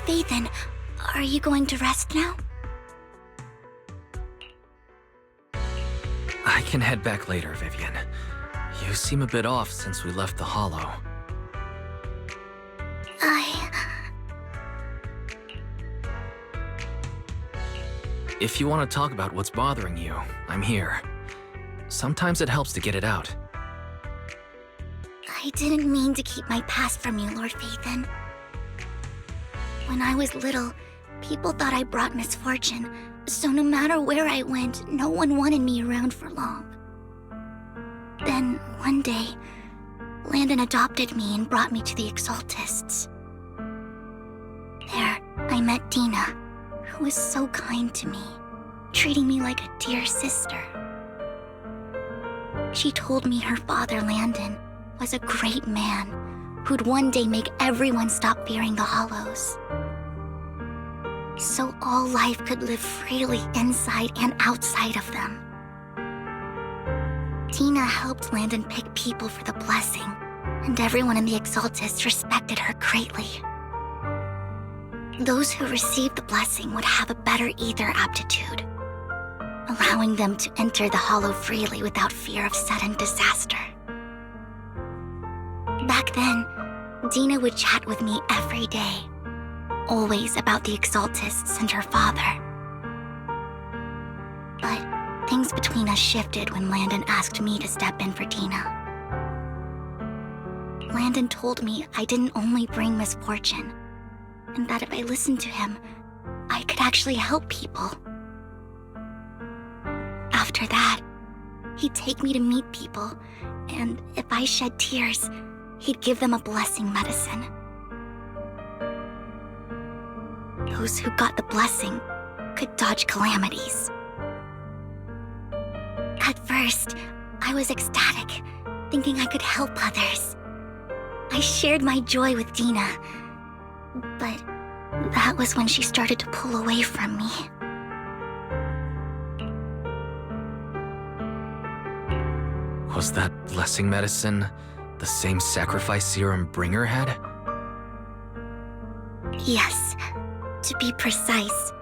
Phaethon, are you going to rest now? I can head back later, Vivian. You seem a bit off since we left the Hollow. If you want to talk about what's bothering you, I'm here. Sometimes it helps to get it out. I didn't mean to keep my past from you, Lord Phaethon. When I was little, people thought I brought misfortune, so no matter where I went, no one wanted me around for long. Then, one day, Landon adopted me and brought me to the Exaltists. There, I met Dina, who was so kind to me, treating me like a dear sister. She told me her father, Landon, was a great man who'd one day make everyone stop fearing the Hollows. So all life could live freely inside and outside of them. Dina helped Landon pick people for the blessing, and everyone in the Exaltists respected her greatly. Those who received the blessing would have a better ether aptitude, allowing them to enter the Hollow freely without fear of sudden disaster. Back then, Dina would chat with me every day, always about the Exaltists and her father. But things between us shifted when Landon asked me to step in for Dina. Landon told me I didn't only bring misfortune, and that if I listened to him, I could actually help people. After that, he'd take me to meet people, and if I shed tears, he'd give them a blessing medicine. Those who got the blessing could dodge calamities. At first, I was ecstatic, thinking I could help others. I shared my joy with Dina, but that was when she started to pull away from me. Was that blessing medicine the same sacrifice serum Bringer had? Yes. To be precise,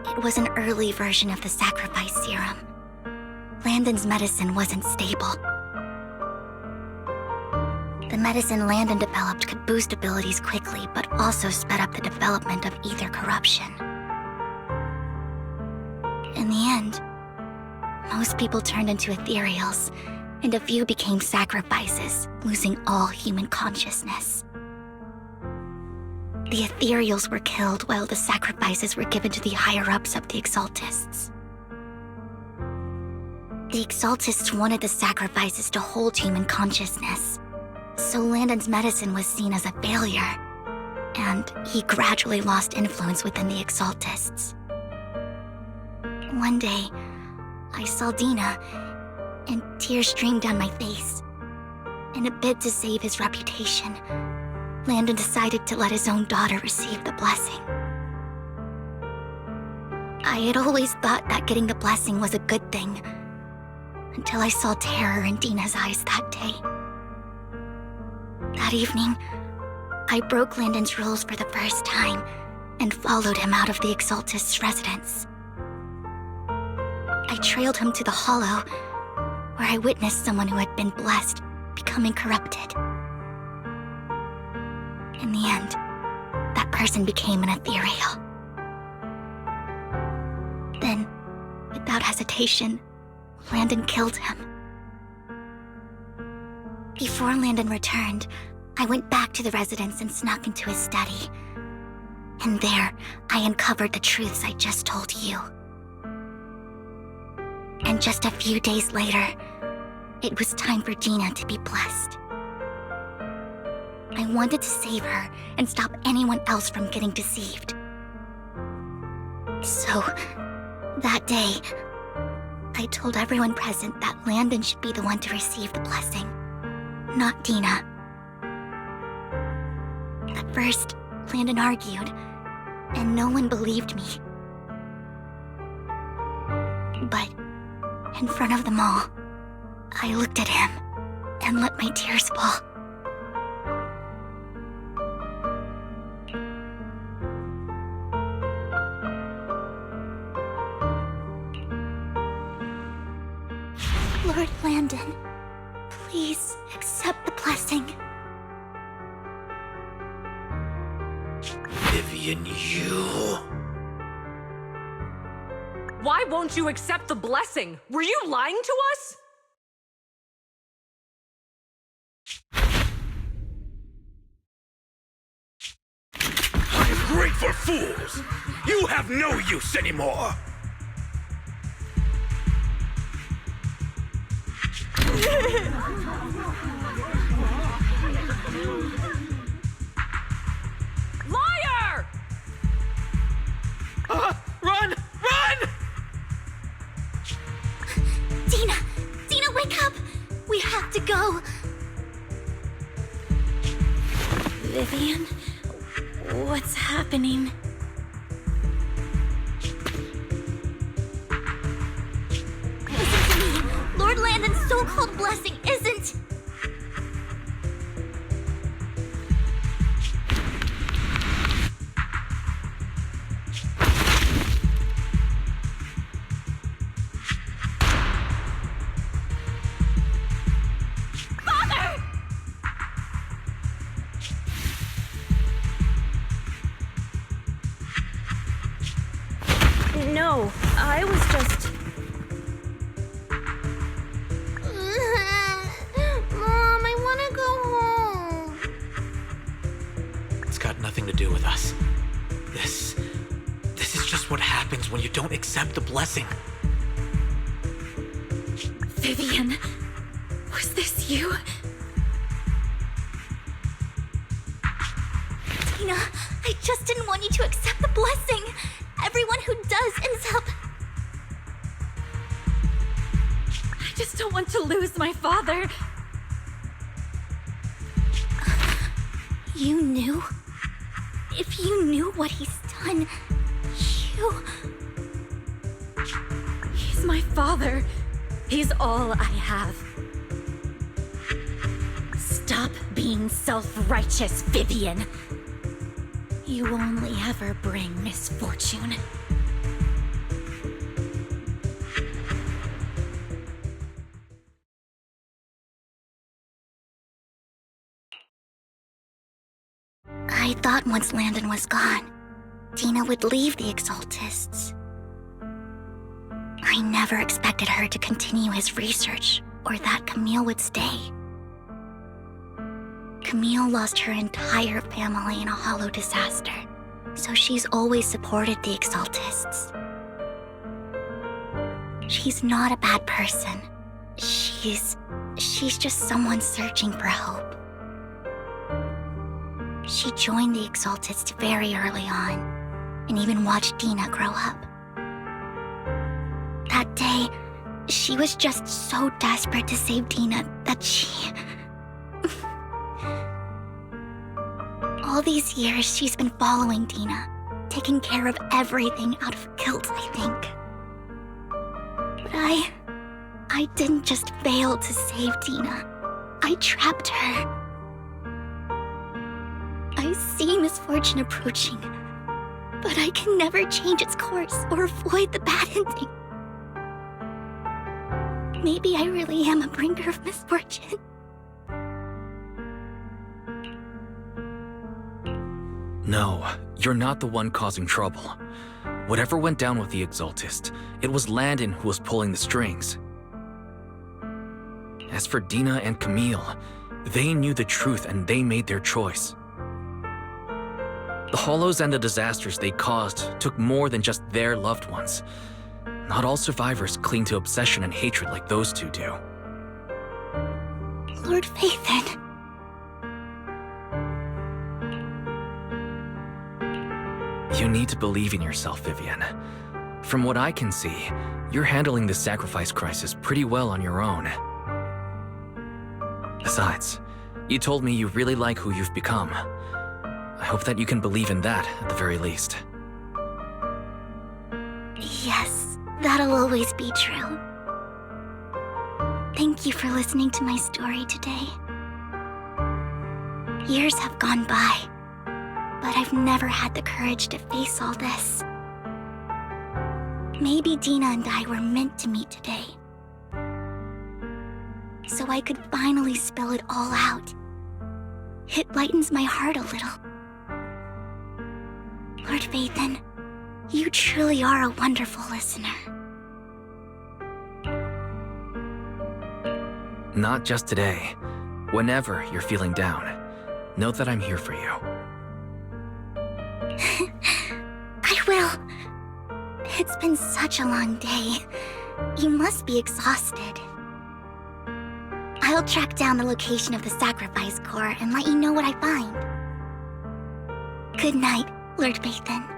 it was an early version of the sacrifice serum. Landon's medicine wasn't stable. The medicine Landon developed could boost abilities quickly, but also sped up the development of ether corruption. In the end, most people turned into ethereals, and a few became sacrifices, losing all human consciousness. The ethereals were killed while the sacrifices were given to the higher-ups of the Exaltists. The Exaltists wanted the sacrifices to hold human consciousness, so Landon's medicine was seen as a failure, and he gradually lost influence within the Exaltists. One day, I saw Dina, and tears streamed down my face. In a bid to save his reputation, Landon decided to let his own daughter receive the blessing. I had always thought that getting the blessing was a good thing, until I saw terror in Dina's eyes that day. That evening, I broke Landon's rules for the first time and followed him out of the Exaltist's residence. I trailed him to the Hollow, where I witnessed someone who had been blessed becoming corrupted. In the end, that person became an ethereal. Then, without hesitation, Landon killed him. Before Landon returned, I went back to the residence and snuck into his study. And there, I uncovered the truths I just told you. And just a few days later, it was time for Dina to be blessed. I wanted to save her and stop anyone else from getting deceived. So, that day, I told everyone present that Landon should be the one to receive the blessing, not Dina. At first, Landon argued, and no one believed me. But, in front of them all, I looked at him and let my tears fall. Lord Landon, please accept the blessing. Vivian, you... Why won't you accept the blessing? Were you lying to us? I'm great for fools! You have no use anymore! Liar! Run! Run! Dina! Dina, wake up! We have to go! Vivian, what's happening? Listen to me! Lord Landon's so-called blessing isn't... Father! No, I was just... Mom, I want to go home. It's got nothing to do with us. This is just what happens when you don't accept the blessing. Vivian, was this you? Dina, I just didn't want you to accept the blessing. Everyone who does ends up... I just don't want to lose my father. You knew? If you knew what he's done, you... He's my father. He's all I have. Stop being self-righteous, Vivian. You only ever bring misfortune. I thought once Landon was gone, Dina would leave the Exaltists. I never expected her to continue his research, or that Camille would stay. Camille lost her entire family in a hollow disaster, so she's always supported the Exaltists. She's not a bad person. She's just someone searching for hope. She joined the Exaltists very early on, and even watched Dina grow up. That day, she was just so desperate to save Dina that she... All these years, she's been following Dina, taking care of everything out of guilt, I think. But I didn't just fail to save Dina. I trapped her. I see misfortune approaching, but I can never change its course or avoid the bad ending. Maybe I really am a bringer of misfortune. No, you're not the one causing trouble. Whatever went down with the Exaltist, it was Landon who was pulling the strings. As for Dina and Camille, they knew the truth and they made their choice. The hollows and the disasters they caused took more than just their loved ones. Not all survivors cling to obsession and hatred like those two do. Lord Vathan. You need to believe in yourself, Vivian. From what I can see, you're handling the sacrifice crisis pretty well on your own. Besides, you told me you really like who you've become. I hope that you can believe in that, at the very least. Yes, that'll always be true. Thank you for listening to my story today. Years have gone by, but I've never had the courage to face all this. Maybe Dina and I were meant to meet today. so I could finally spill it all out. It lightens my heart a little. Lord Vathan, you truly are a wonderful listener. Not just today. Whenever you're feeling down, know that I'm here for you. I will. It's been such a long day. You must be exhausted. I'll track down the location of the sacrifice core and let you know what I find. Good night, Lord Vathan.